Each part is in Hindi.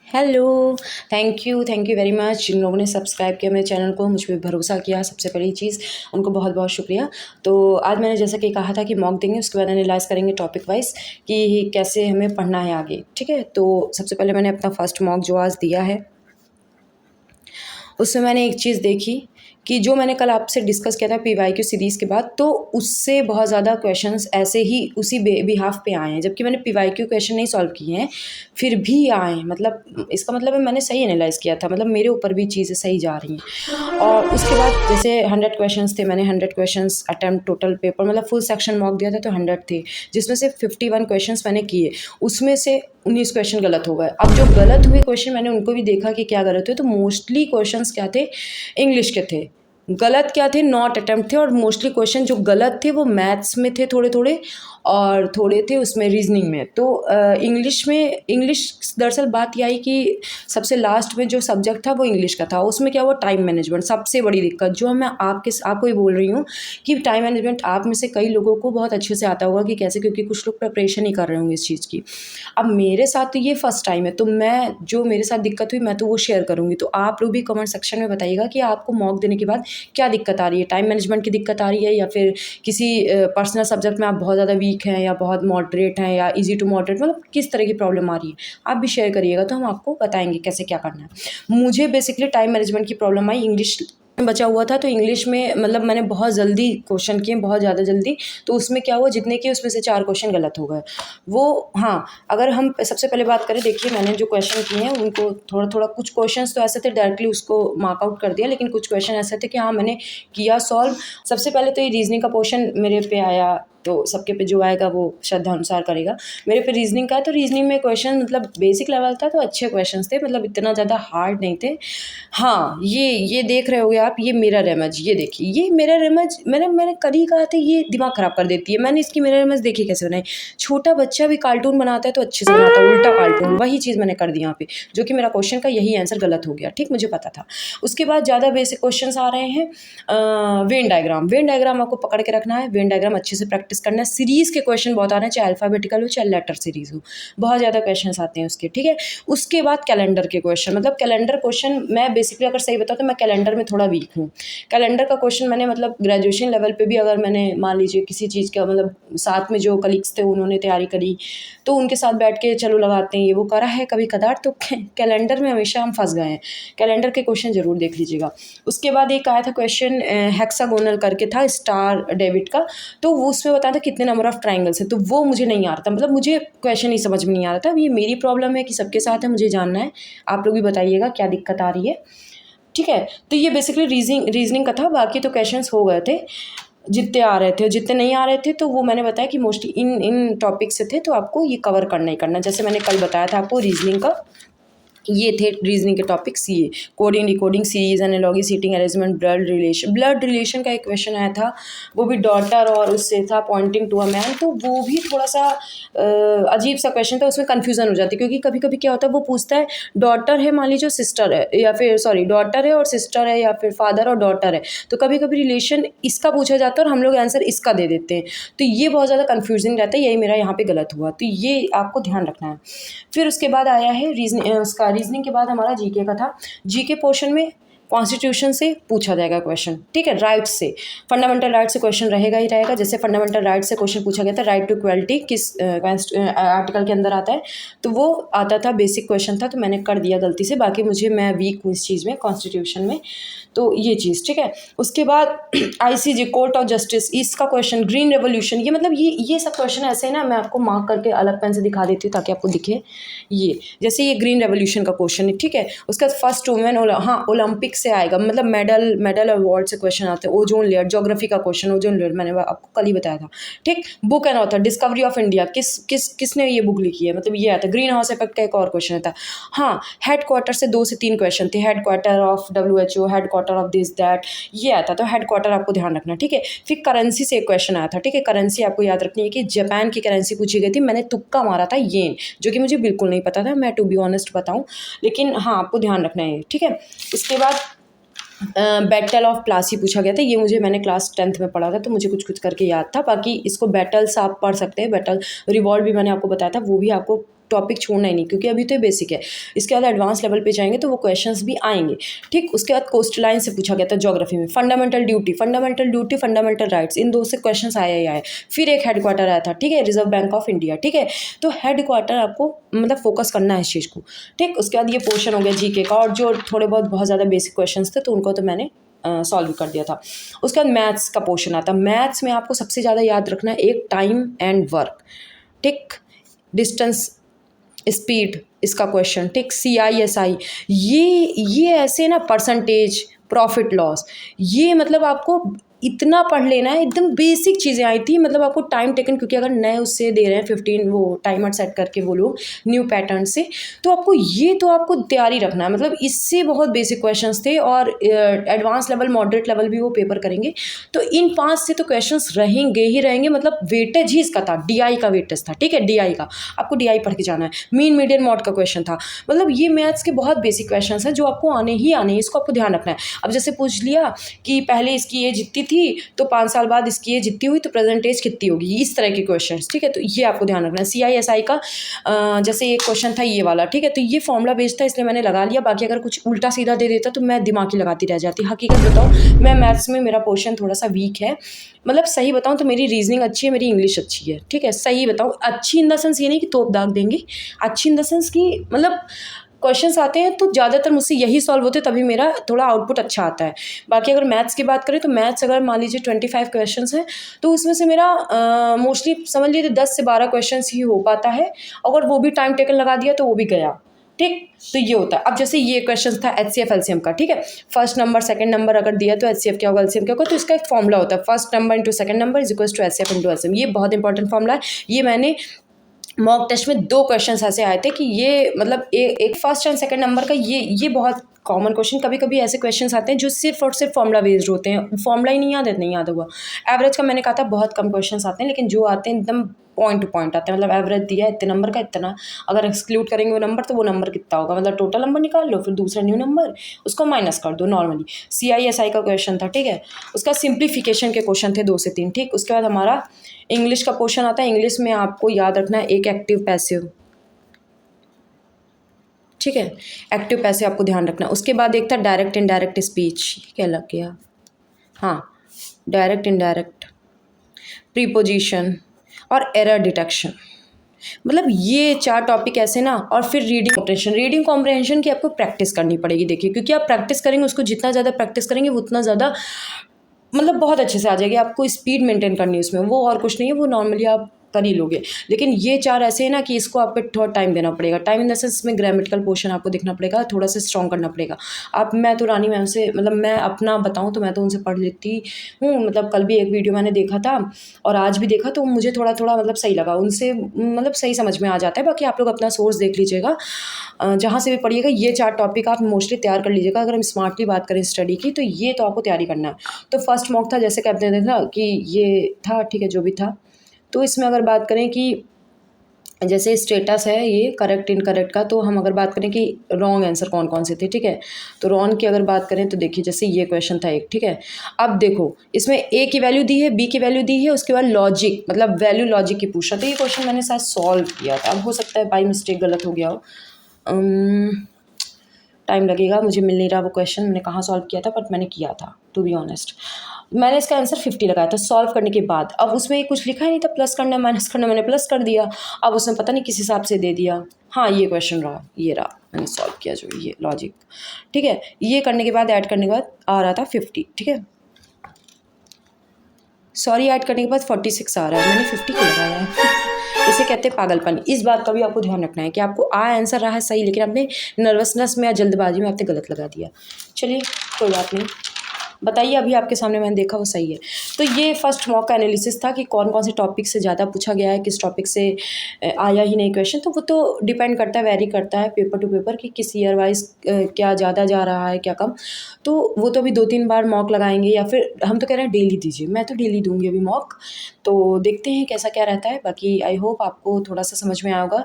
Hello. Thank you very much जिन लोगों ने सब्सक्राइब किया मेरे चैनल को, मुझ पे भरोसा किया, सबसे पहली चीज़ उनको बहुत बहुत शुक्रिया। तो आज मैंने जैसा कि कहा था कि मॉक देंगे, उसके बाद एनालाइज़ करेंगे टॉपिक वाइज कि कैसे हमें पढ़ना है आगे, ठीक है। तो सबसे पहले मैंने अपना फर्स्ट मॉक जो आज दिया है उसमें मैंने एक चीज़ देखी कि जो मैंने कल आपसे डिस्कस किया था पीवाईक्यू सीरीज़ के बाद, तो उससे बहुत ज़्यादा क्वेश्चंस ऐसे ही उसी बिहाफ पे आए हैं, जबकि मैंने पीवाईक्यू क्वेश्चन नहीं सॉल्व किए हैं, फिर भी आए हैं। मतलब इसका मतलब है मैंने सही एनालाइज़ किया था, मतलब मेरे ऊपर भी चीज़ें सही जा रही हैं। और उसके बाद जैसे 100 क्वेश्चंस थे, मैंने 100 क्वेश्चंस अटेम्प्ट टोटल पेपर मतलब फुल सेक्शन मॉक दिया था तो 100 थे, जिसमें से 51 क्वेश्चंस मैंने किए, उसमें से 19 क्वेश्चन गलत हो गए। अब जो गलत हुए क्वेश्चन मैंने उनको भी देखा कि क्या गलत हुए, तो मोस्टली क्वेश्चंस क्या थे, इंग्लिश के थे। गलत क्या थे, नॉट अटेम्प्ट थे। और मोस्टली क्वेश्चन जो गलत थे वो मैथ्स में थे थोड़े थोड़े, और थोड़े थे उसमें रीजनिंग में। तो इंग्लिश दरअसल बात यह आई कि सबसे लास्ट में जो सब्जेक्ट था वो इंग्लिश का था, उसमें क्या हुआ, टाइम मैनेजमेंट सबसे बड़ी दिक्कत। जो मैं आपको ही बोल रही हूँ कि टाइम मैनेजमेंट आप में से कई लोगों को बहुत अच्छे से आता होगा कि कैसे, क्योंकि कुछ लोग प्रिपरेशन ही कर रहे होंगे इस चीज़ की। अब मेरे साथ तो ये फर्स्ट टाइम है, तो मैं जो मेरे साथ दिक्कत हुई मैं तो वो शेयर करूँगी। तो आप लोग भी कमेंट सेक्शन में बताइएगा कि आपको मॉक देने के बाद क्या दिक्कत आ रही है, टाइम मैनेजमेंट की दिक्कत आ रही है, या फिर किसी पर्सनल सब्जेक्ट में आप बहुत ज़्यादा वीक हैं, या बहुत मॉडरेट हैं, या ईजी टू मॉडरेट, मतलब किस तरह की प्रॉब्लम आ रही है। आप भी शेयर करिएगा तो हम आपको बताएंगे कैसे क्या करना है। मुझे बेसिकली टाइम मैनेजमेंट की प्रॉब्लम आई, इंग्लिश बचा हुआ था, तो इंग्लिश में मतलब मैंने बहुत जल्दी क्वेश्चन किए, बहुत ज़्यादा जल्दी। तो उसमें क्या हुआ, जितने किए उसमें से 4 क्वेश्चन गलत हो गए। वो हाँ, अगर हम सबसे पहले बात करें, देखिए मैंने जो क्वेश्चन किए हैं उनको थोड़ा थोड़ा, कुछ क्वेश्चंस तो ऐसे थे डायरेक्टली उसको मार्क आउट कर दिया, लेकिन कुछ क्वेश्चन ऐसे थे कि हाँ मैंने किया सॉल्व। सबसे पहले तो ये रीजनिंग का पोर्शन मेरे पे आया, तो सबके पे जो आएगा वो श्रद्धा अनुसार करेगा। मेरे पे रीजनिंग का है, तो रीजनिंग में क्वेश्चन मतलब बेसिक लेवल था, तो अच्छे क्वेश्चन थे, मतलब इतना ज़्यादा हार्ड नहीं थे। हाँ, ये देख रहे होगे आप, ये मिरर इमेज, ये देखिए, ये मिरर इमेज मैंने कल ही कहा था, ये दिमाग ख़राब कर देती है। मैंने इसकी मिरर इमेज देखी कैसे बनाई। छोटा बच्चा भी कार्टून बनाता है तो अच्छे से बनाता है, उल्टा कार्टून, वही चीज़ मैंने कर दी यहाँ पे, जो कि मेरा क्वेश्चन का यही आंसर गलत हो गया, ठीक, मुझे पता था। उसके बाद ज़्यादा बेसिक क्वेश्चन आ रहे हैं। वेन डायग्राम आपको पकड़ के रखना है, वेन डायग्राम अच्छे से प्रैक्टिस करना है। सीरीज़ के क्वेश्चन बहुत आ रहे हैं, चाहे अल्फ़ाबेटिकल हो चाहे लेटर सीरीज़ हो, बहुत ज़्यादा क्वेश्चन आते हैं उसके, ठीक है। उसके बाद कैलेंडर के क्वेश्चन, मतलब कैलेंडर क्वेश्चन मैं बेसिकली अगर सही बताऊँ तो मैं कैलेंडर में थोड़ा वीक हूँ। कैलेंडर का क्वेश्चन मैंने मतलब ग्रेजुएशन लेवल पे भी अगर मैंने मान लीजिए किसी चीज़ का, मतलब साथ में जो कलीग्स थे उन्होंने तैयारी करी, तो उनके साथ बैठ के चलो लगाते हैं, ये वो करा है कभी कदार, तो कैलेंडर में हमेशा हम फंस गए हैं। कैलेंडर के क्वेश्चन ज़रूर देख लीजिएगा। उसके बाद एक आया था क्वेश्चन, हेक्सागोनल करके था, स्टार डेविड का, तो वो उसमें बताया था कितने नंबर ऑफ ट्राइंगल्स है, तो वो मुझे नहीं आ रहा था, मतलब मुझे क्वेश्चन ही समझ में नहीं आ रहा था। अब ये मेरी प्रॉब्लम है कि सबके साथ है, मुझे जानना है, आप लोग भी बताइएगा क्या दिक्कत आ रही है, ठीक है। तो ये बेसिकली रीजनिंग का था, बाकी तो क्वेश्चंस हो गए थे जितने आ रहे थे, और जितने नहीं आ रहे थे तो वो मैंने बताया कि मोस्टली इन टॉपिक से थे, तो आपको ये कवर करना ही करना। जैसे मैंने कल बताया था आपको रीजनिंग का, ये थे रीजनिंग के टॉपिक्स, ये coding, decoding, series, analogy, seating arrangement, blood relation का एक क्वेश्चन आया था, वो भी डॉटर और उससे था पॉइंटिंग टू अ मैन, तो वो भी थोड़ा सा अजीब सा क्वेश्चन था, उसमें कन्फ्यूजन हो जाती है, क्योंकि कभी कभी क्या होता है, वो पूछता है डॉटर है, मान लीजिए सिस्टर है, या फिर सॉरी डॉटर है और सिस्टर है, या फिर फादर और डॉटर है, तो कभी कभी रिलेशन इसका पूछा जाता है और हम लोग आंसर इसका दे देते हैं, तो ये बहुत ज़्यादा कन्फ्यूजिंग रहता है, यही मेरा यहाँ पे गलत हुआ, तो ये आपको ध्यान रखना है। फिर उसके बाद आया है रीजनिंग के बाद हमारा जीके का था। जीके पोर्शन में कॉन्स्टिट्यूशन से पूछा जाएगा क्वेश्चन, ठीक है, राइट से, फंडामेंटल राइट से क्वेश्चन रहेगा ही रहेगा। जैसे फंडामेंटल राइट से क्वेश्चन पूछा गया था, राइट टू इक्वलिटी किस आर्टिकल के अंदर आता है, तो वो आता था, बेसिक क्वेश्चन था, तो मैंने कर दिया गलती से, बाकी मैं वीक हूँ इस चीज़ में, कॉन्स्टिट्यूशन में, तो ये चीज़, ठीक है। उसके बाद आईसीजे, कोर्ट ऑफ जस्टिस, इसका क्वेश्चन, ग्रीन रेवोल्यूशन, ये मतलब ये सब क्वेश्चन ऐसे ना, मैं आपको मार्क करके अलग पेन से दिखा देती हूँ ताकि आपको दिखे। ये जैसे ये ग्रीन रेवोल्यूशन का क्वेश्चन है, ठीक है। उसका फर्स्ट वुमेन, हाँ, ओलंपिक से आएगा, मतलब मेडल अवार्ड से क्वेश्चन आते हैं। ओजोन लेयर, ज्योग्राफी का क्वेश्चन, ओजोन लेयर मैंने आपको कल ही बताया था, ठीक। Book and author, discovery of India, किसने ये बुक लिखी है, मतलब ये आता है। ग्रीन हाउस इफेक्ट का एक और क्वेश्चन था। हाँ, हेड क्वार्टर से 2 से 3 क्वेश्चन थे, head quarter of WHO, head quarter of this that, ये आता, तो हेड क्वार्टर आपको ध्यान रखना, ठीक है। फिर करेंसी से एक क्वेश्चन आया था, ठीक है। करेंसी आपको याद रखनी है कि जापान की करेंसी पूछी गई थी, मैंने तुक्का मारा था येन, जो कि मुझे बिल्कुल नहीं पता था, मैं टू बी ऑनेस्ट बताऊं, लेकिन हाँ आपको ध्यान रखना है, ठीक है। इसके बाद बैटल ऑफ प्लासी पूछा गया था, ये मैंने क्लास 10th में पढ़ा था, तो मुझे कुछ कुछ करके याद था, बाकी इसको बैटल्स आप पढ़ सकते हैं। बैटल रिवॉल्ट भी मैंने आपको बताया था, वो भी आपको टॉपिक छोड़ना ही नहीं, क्योंकि अभी तो ये बेसिक है। इसके बाद एडवांस लेवल पे जाएंगे तो वो क्वेश्चंस भी आएंगे, ठीक। उसके बाद कोस्टल लाइन से पूछा गया था ज्योग्राफी में, फंडामेंटल ड्यूटी, फंडामेंटल राइट्स, इन दो से क्वेश्चंस आया ही आए। फिर एक हेड क्वार्टर आया था, ठीक है, रिजर्व बैंक ऑफ इंडिया, ठीक है। तो हेड क्वार्टर आपको मतलब फोकस करना है इस चीज़ को, ठीक। उसके बाद ये पोर्शन हो गया जीके का, और जो थोड़े बहुत ज़्यादा बेसिक क्वेश्चन थे तो उनको तो मैंने सॉल्व कर दिया था। उसके बाद मैथ्स का पोर्शन आता है। मैथ्स में आपको सबसे ज़्यादा याद रखना है एक टाइम एंड वर्क, ठीक, डिस्टेंस, स्पीड, इसका क्वेश्चन, ठीक, CISI, ये ऐसे ना, परसेंटेज, प्रॉफिट लॉस, ये मतलब आपको इतना पढ़ लेना है, एकदम बेसिक चीज़ें आई थी, मतलब आपको टाइम टेकन, क्योंकि अगर नए उससे दे रहे हैं 15 वो टाइमर सेट करके वो लोग न्यू पैटर्न से, तो आपको तैयारी रखना है। मतलब इससे बहुत बेसिक क्वेश्चंस थे, और एडवांस लेवल, मॉडरेट लेवल भी वो पेपर करेंगे। तो इन 5 से तो क्वेश्चंस रहेंगे ही रहेंगे, मतलब वेटेज ही इसका था, DI का वेटेज था, ठीक है, DI का, आपको DI पढ़ के जाना है। मीन मीडियन मॉड का क्वेश्चन था। मतलब ये मैथ्स के बहुत बेसिक क्वेश्चन हैं जो आपको आने ही आने हैं, इसको आपको ध्यान रखना है। अब जैसे पूछ लिया कि पहले इसकी एज इतनी थी, तो 5 साल बाद इसकी एज इतनी हुई, तो प्रेजेंट एज कितनी होगी, इस तरह के क्वेश्चन, ठीक है। तो ये आपको ध्यान रखना है। CISI का जैसे एक क्वेश्चन था ये वाला, ठीक है, तो ये फॉर्मूला बेस्ड था, इसलिए मैंने लगा लिया। बाकी अगर कुछ उल्टा सीधा दे देता तो मैं दिमाग ही लगाती रह जाती। हकीकत बताऊँ, मैं मैथ्स में मेरा पोर्शन थोड़ा सा वीक है। मतलब सही बताऊँ तो मेरी रीजनिंग अच्छी है, मेरी इंग्लिश अच्छी है, ठीक है। सही बताऊँ, अच्छी इन द सेंस ये नहीं कि तोप दाग देंगे, अच्छी इन द सेंस कि मतलब क्वेश्चंस आते हैं तो ज़्यादातर मुझसे यही सॉल्व होते हैं, तभी मेरा थोड़ा आउटपुट अच्छा आता है। बाकी अगर मैथ्स की बात करें तो मैथ्स अगर मान लीजिए 25 क्वेश्चंस हैं, तो उसमें से मेरा मोस्टली समझ लीजिए 10 से 12 क्वेश्चंस ही हो पाता है। अगर वो भी टाइम टेकन लगा दिया तो वो भी गया, ठीक। तो ये होता है। अब जैसे ये क्वेश्चन था HCF LCM का, ठीक है, फर्स्ट नंबर सेकंड नंबर अगर दिया तो HCF क्या होगा, LCM क्या होगा, तो इसका एक फॉर्मूला होता है, first number into second number is equal to HCF into LCM। ये बहुत इंपॉर्टेंट फॉर्मूला है। ये मैंने मॉक टेस्ट में 2 क्वेश्चंस ऐसे आए थे कि ये मतलब एक फर्स्ट एंड सेकंड नंबर का ये बहुत कॉमन क्वेश्चन। कभी कभी ऐसे क्वेश्चंस आते हैं जो सिर्फ और सिर्फ फॉर्मूला बेस्ड होते हैं, फॉर्मूला ही नहीं याद हुआ। एवरेज का मैंने कहा था बहुत कम क्वेश्चंस आते हैं, लेकिन जो आते हैं एकदम पॉइंट टू पॉइंट आते हैं। मतलब एवरेज दिया इतने नंबर का इतना, अगर एक्सक्लूड करेंगे वो नंबर तो वो नंबर कितना होगा, मतलब टोटल नंबर निकाल लो, फिर दूसरा न्यू नंबर उसको माइनस कर दो नॉर्मली। CISI का क्वेश्चन था, ठीक है। उसका सिंप्लीफिकेशन के क्वेश्चन थे 2 से 3, ठीक। उसके बाद हमारा इंग्लिश का पोर्शन आता है। इंग्लिश में आपको याद रखना है एक एक्टिव पैसिव, ठीक है, एक्टिव पैसिव आपको ध्यान रखना है। उसके बाद एक था डायरेक्ट इनडायरेक्ट स्पीच, क्या लग गया, हाँ, डायरेक्ट इनडायरेक्ट, प्रीपोजिशन और एरर डिटेक्शन। मतलब ये 4 टॉपिक ऐसे ना, और फिर रीडिंग कॉम्प्रहेंशन की आपको प्रैक्टिस करनी पड़ेगी। देखिए, क्योंकि आप प्रैक्टिस करेंगे, उसको जितना ज़्यादा प्रैक्टिस करेंगे उतना ज़्यादा मतलब बहुत अच्छे से आ जाएगी। आपको स्पीड मेंटेन करनी है उसमें, वो और कुछ नहीं है, वो नॉर्मली आप कर ही लोगे। लेकिन ये 4 ऐसे हैं ना कि इसको आपको थोड़ा टाइम देना पड़ेगा। टाइम इन द सेंस में ग्रामेटिकल पोर्शन आपको देखना पड़ेगा, थोड़ा सा स्ट्रॉन्ग करना पड़ेगा। मैं तो रानी मैम से, मतलब मैं अपना बताऊँ तो मैं तो उनसे पढ़ लेती हूँ। मतलब कल भी एक वीडियो मैंने देखा था और आज भी देखा, तो मुझे थोड़ा थोड़ा मतलब सही लगा उनसे, मतलब सही समझ में आ जाता है। बाकी आप लोग अपना सोर्स देख लीजिएगा, जहाँ से भी पढ़िएगा। ये 4 टॉपिक आप मोस्टली तैयार कर लीजिएगा। अगर हम स्मार्टली बात करें स्टडी की, तो ये तो आपको तैयारी करना है। तो फर्स्ट मॉक था, जैसे कहते हैं ना कि ये था, ठीक है, जो भी था। तो इसमें अगर बात करें कि जैसे स्टेटस है ये करेक्ट इनकरेक्ट का, तो हम अगर बात करें कि रॉन्ग आंसर कौन कौन से थे, ठीक है। तो रॉन्ग की अगर बात करें तो देखिए, जैसे ये क्वेश्चन था एक, ठीक है। अब देखो, इसमें A की वैल्यू दी है, B की वैल्यू दी है, उसके बाद लॉजिक, मतलब वैल्यू लॉजिक की पूछा। तो ये क्वेश्चन मैंने शायद सॉल्व किया था, अब हो सकता है बाई मिस्टेक गलत हो गया हो। टाइम लगेगा, मुझे मिल नहीं रहा वो क्वेश्चन मैंने कहाँ सॉल्व किया था, बट मैंने किया था, टू बी ऑनेस्ट। मैंने इसका आंसर 50 लगाया था सॉल्व करने के बाद। अब उसमें कुछ लिखा ही नहीं था, प्लस करना माइनस करना, मैंने प्लस कर दिया। अब उसने पता नहीं किस हिसाब से दे दिया। हाँ, ये क्वेश्चन रहा, ये रहा, मैंने सॉल्व किया जो ये लॉजिक, ठीक है। ये करने के बाद, ऐड करने के बाद आ रहा था 50, ठीक है। सॉरी, ऐड करने के बाद 46 आ रहा है, मैंने 50 को लगाया है। इसे कहते हैं पागलपन। इस बात का भी आपको ध्यान रखना है कि आपको आंसर रहा है सही, लेकिन आपने नर्वसनेस में या जल्दबाजी में आपने गलत लगा दिया। चलिए, कोई बात नहीं, बताइए, अभी आपके सामने मैंने देखा वो सही है। तो ये फर्स्ट मॉक का एनालिसिस था कि कौन कौन से टॉपिक से ज़्यादा पूछा गया है, किस टॉपिक से आया ही नहीं क्वेश्चन। तो वो तो डिपेंड करता है, वेरी करता है पेपर टू पेपर कि किस ईयर वाइज क्या ज़्यादा जा रहा है, क्या कम। तो वो तो अभी 2-3 बार मॉक लगाएंगे, या फिर हम तो कह रहे हैं डेली दीजिए। मैं तो डेली दूंगी अभी मॉक, तो देखते हैं कैसा क्या रहता है। बाकी आई होप आपको थोड़ा सा समझ में आएगा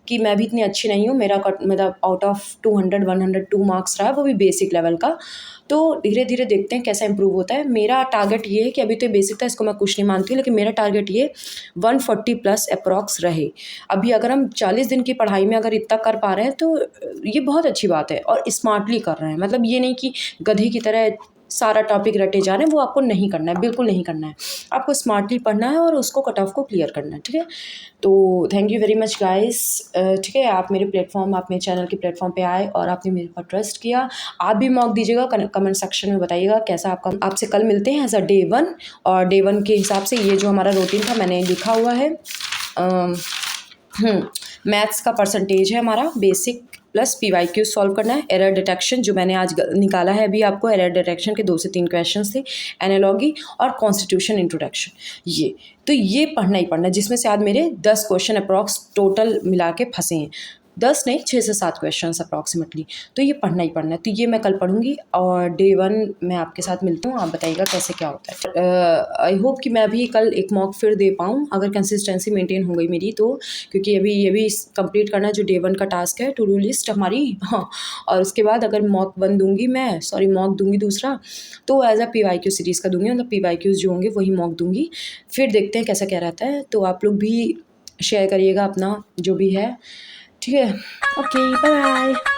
कि मैं भी इतनी अच्छी नहीं हूँ, मेरा मतलब आउट ऑफ 200 102 मार्क्स रहा, वो भी बेसिक लेवल का। तो धीरे धीरे देखते हैं कैसा इंप्रूव होता है। मेरा टारगेट ये है कि अभी तो ये बेसिक था, इसको मैं कुछ नहीं मानती हूँ, लेकिन मेरा टारगेट ये 140 प्लस अप्रॉक्स रहे। अभी अगर हम 40 दिन की पढ़ाई में अगर इतना कर पा रहे हैं तो ये बहुत अच्छी बात है, और स्मार्टली कर रहे हैं। मतलब ये नहीं कि गधे की तरह सारा टॉपिक रटे जा रहे हैं, वो आपको नहीं करना है, बिल्कुल नहीं करना है। आपको स्मार्टली पढ़ना है और उसको कट ऑफ को क्लियर करना है, ठीक है। तो thank you very much guys, ठीक है। आप मेरे प्लेटफॉर्म, आप मेरे चैनल के प्लेटफॉर्म पे आए और आपने मेरे पर ट्रस्ट किया। आप भी मॉक दीजिएगा, कमेंट सेक्शन में बताइएगा कैसा आपका। आपसे कल मिलते हैं एज अ डे 1, और डे 1 के हिसाब से ये जो हमारा रूटीन था मैंने लिखा हुआ है। मैथ्स का परसेंटेज है हमारा बेसिक प्लस PYQ सॉल्व करना है। एरर डिटेक्शन जो मैंने आज निकाला है अभी आपको, एरर डिटेक्शन के 2 से 3 क्वेश्चन थे, एनालॉगी और कॉन्स्टिट्यूशन इंट्रोडक्शन। ये पढ़ना ही पढ़ना है, जिसमें से आज मेरे 10 क्वेश्चन अप्रॉक्स टोटल मिला के फंसे हैं। 10 नहीं, 6 से 7 क्वेश्चन अप्रॉक्सीमेटली। तो ये पढ़ना ही पढ़ना है, तो ये मैं कल पढ़ूंगी, और डे 1 मैं आपके साथ मिलती हूँ। आप बताइएगा कैसे क्या होता है। आई होप कि मैं भी कल एक मॉक फिर दे पाऊँ, अगर कंसिस्टेंसी मेंटेन हो गई मेरी तो, क्योंकि अभी ये भी कंप्लीट करना जो डे 1 का टास्क है, टू डू लिस्ट हमारी। हाँ, और उसके बाद अगर मॉक 1 दूंगी मैं, सॉरी मॉक दूंगी दूसरा, तो एज अ PYQ सीरीज़ का दूंगी, मतलब PYQs जो होंगे वही मॉक दूंगी। फिर देखते हैं कैसा क्या रहता है। तो आप लोग भी शेयर करिएगा अपना जो भी है, ठीक है। Okay, bye bye.